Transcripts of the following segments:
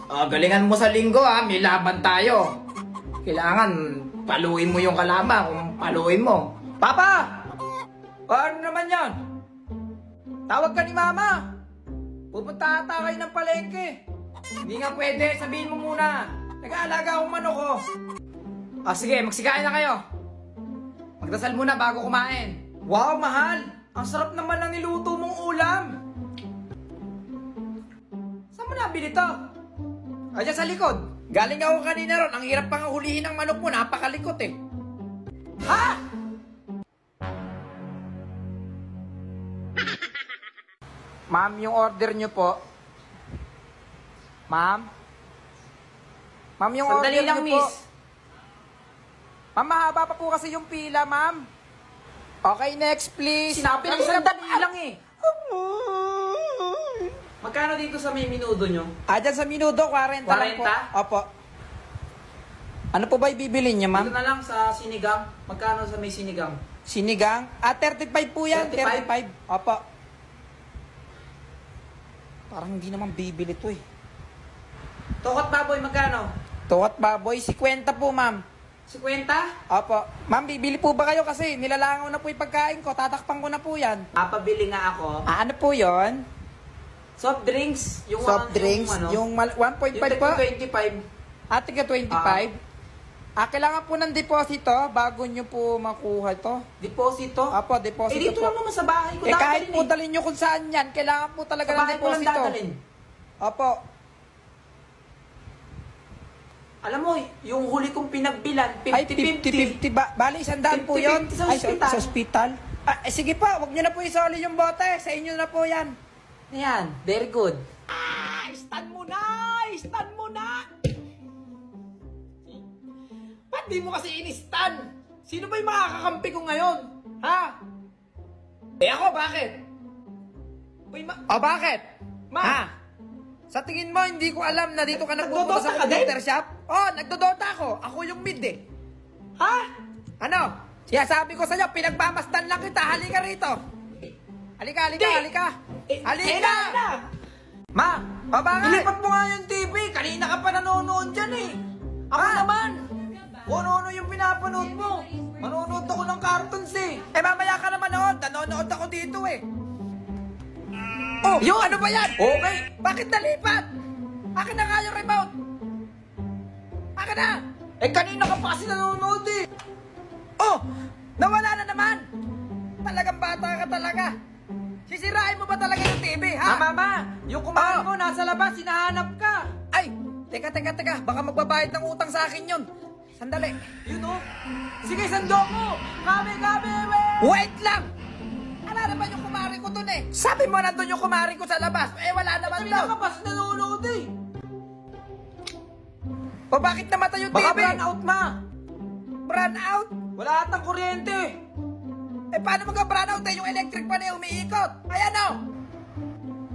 Galingan mo sa linggo ha, may laban tayo. Kailangan paluin mo yung kalaban kung paluin mo. Papa! Ano naman yan? Tawag ka ni Mama. Pupunta ata kayo ng palengke. Hindi nga pwede, sabihin mo muna. Nag-aalaga akong manok ko. Sige, magsikain na kayo. Magdasal muna bago kumain. Wow, mahal! Ang sarap naman ng niluto mong ulam. Saan mo nabili to? Diyan sa likod. Galing ako kanina ron. Ang hirap pang hulihin ng manok mo. Napakalikot eh. Ha? Ma'am, yung order nyo po. Ma'am? Ma'am, yung Sandali order lang, nyo po. miss. Ma'am, mahaba pa po kasi yung pila, ma'am. Okay, next please. Sinabi lang sandali lang eh. Magkano dito sa may minudo nyo? Dyan sa minuto, 40 lang po. 40? Opo. Ano po ba ibibili niya, Dito ma'am? na lang sa sinigang. Magkano sa may sinigang? Sinigang? 35 po yan. 35? Opo. Parang hindi naman bibili to eh. Tokot baboy, magkano? Tuwat baboy, 50 po, ma'am. 50? Opo. Ma'am, bibili po ba kayo kasi nilalangaw na po yung pagkain ko. Tatakpan ko na po yan. Papabili nga ako. Ano po yon? Soft drinks. Yung Soft drinks? Yung 1.5 po? 25. Ate ka 25? Kailangan po ng deposito bago nyo po makuha to. Deposito? Apo, deposito dito po. lang naman sa bahay ko Kahit dadalhin po dalhin nyo kung saan yan, kailangan po talaga Sa ng bahay ko lang deposito. dadalhin. Opo. Alam mo, yung huli kong pinagbilan, 50-50. Ay, 50-50 ba? Bali, 100 po yun. 50-50 sa Ay, ospital. sa ospital. Sige po, wag nyo na po isoli yung bote. Sa inyo na po yan. Ayan, very good. Stand mo na! Stand mo na! Ba't di mo kasi in-stand? Sino ba yung makakakampi ko ngayon? Ha? Ako, bakit? Bakit? Ma! Ha? Sa tingin mo, hindi ko alam na dito ka nagpupunta Nagdodota sa ka din? computer shop? Nagdodota ako. Ako yung mid eh. Ha? Ano? Siya sabi ko sa'yo, pinagpamasdan lang kita. Halika rito. Halika. Halika. Kailangan na! Ma, bakit? Ilipat mo nga yung TV. Kanina ka pa nanonood dyan eh. Ako naman. Kung ano yung pinapanood mo. Manonood ako ng cartoons eh. Mamaya ka naman noon. Nanonood ako dito eh. Yung ano ba yan? Okay. Bakit nalipat? Akin na nga yung remote. Akin na. Kanina ka pa kasi nanonood eh. Nawala na naman. Talagang bata ka talaga. Sisirain mo ba talaga yung TV, ha? Mama, yung kumain mo nasa labas, hinahanap ka. Ay, teka. Baka magbabayad ng utang sa akin yun. Sandali. Yun oh. Sige, sandok mo. Kami, Wait lang! Wala naman yung kumari ko dun eh. Sabi mo nandun yung kumari ko sa labas. Wala naman Kanina daw. ka pa kasi nanonood eh. Bakit namatay yung Baka TV? brand out, ma. Brand out? Wala atang kuryente. Paano magka-brand out eh? Yung electric pan eh, umiikot. Ayan o.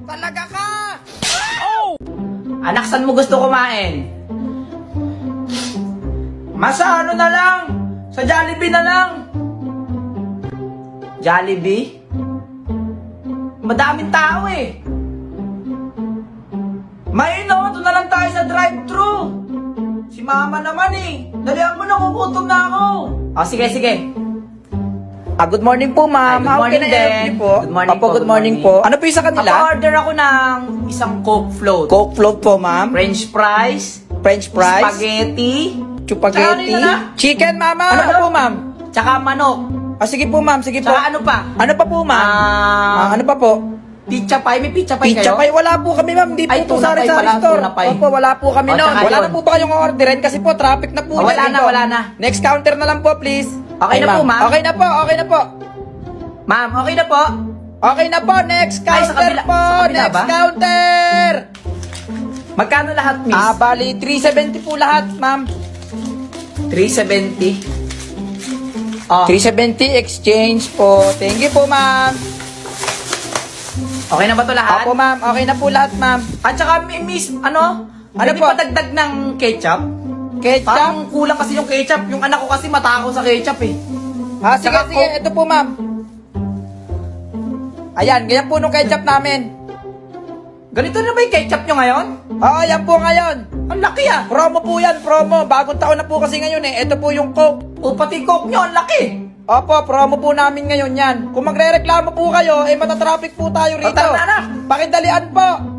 Talaga ka! Anak, saan mo gusto kumain? Masa ano na lang? Sa Jollibee na lang. Jollibee? Madaming tao eh. May no, doon na lang tayo sa drive-thru. Si mama naman eh. Dalihan mo na, kukutom na ako. Sige. Good morning po, ma'am. Good morning din. Po? Good morning po, Good morning po. Ano po yung sa kanila? Order ako ng isang Coke float. Coke float po, ma'am. French fries. French fries. Spaghetti. Spaghetti. Tsaka ano na? Chicken, mama. Ano pa po, ma'am? Tsaka manok. Sige po, ma'am. Sige po. Tsaka ano pa? Ano pa po, ma'am? Ano pa po? Pizza pie. May pizza pie Pizza kayo? pie, wala po kami, ma'am. Hindi po Ay, ito tuna pie sari-sari pala, store. tuna pie. Opo, wala po kami noon. Tsaka Wala yun. na po ba kayong orderin? Kasi po, traffic na po. Wala yan na, dito. wala na. Next counter na lang po, please. Okay na po, ma'am? Okay na po. Ma'am, okay na po. Okay na po, next Ay, sa counter kabila- po. sa kabila Next ba? counter. Magkano lahat, miss? Bali, 370 po lahat, ma'am. 370. Oh, 370 exchange po. Thank you po, ma'am. okay na ba to lahat? Opo, ma'am. Okay na po lahat, ma'am. At saka, miss, ano Ano po? po? Pa dagdag ng ketchup? Ketchup? Parang kulang kasi yung ketchup. Yung anak ko kasi matakaw sa ketchup eh. Sige. Tsaka Ito po, ma'am. Ayan, ganyan po nung ketchup namin. Ganito na ba yung ketchup nyo ngayon? Oo, yan po ngayon. Ang laki ah. Promo po yan, promo. Bagong taon na po kasi ngayon eh. Ito po yung Coke. O pati coke nyo, ang laki. Opo, promo po namin ngayon yan. Kung magre-reklamo po kayo, eh matatraffic po tayo rito. Tara na. Pakidalian po.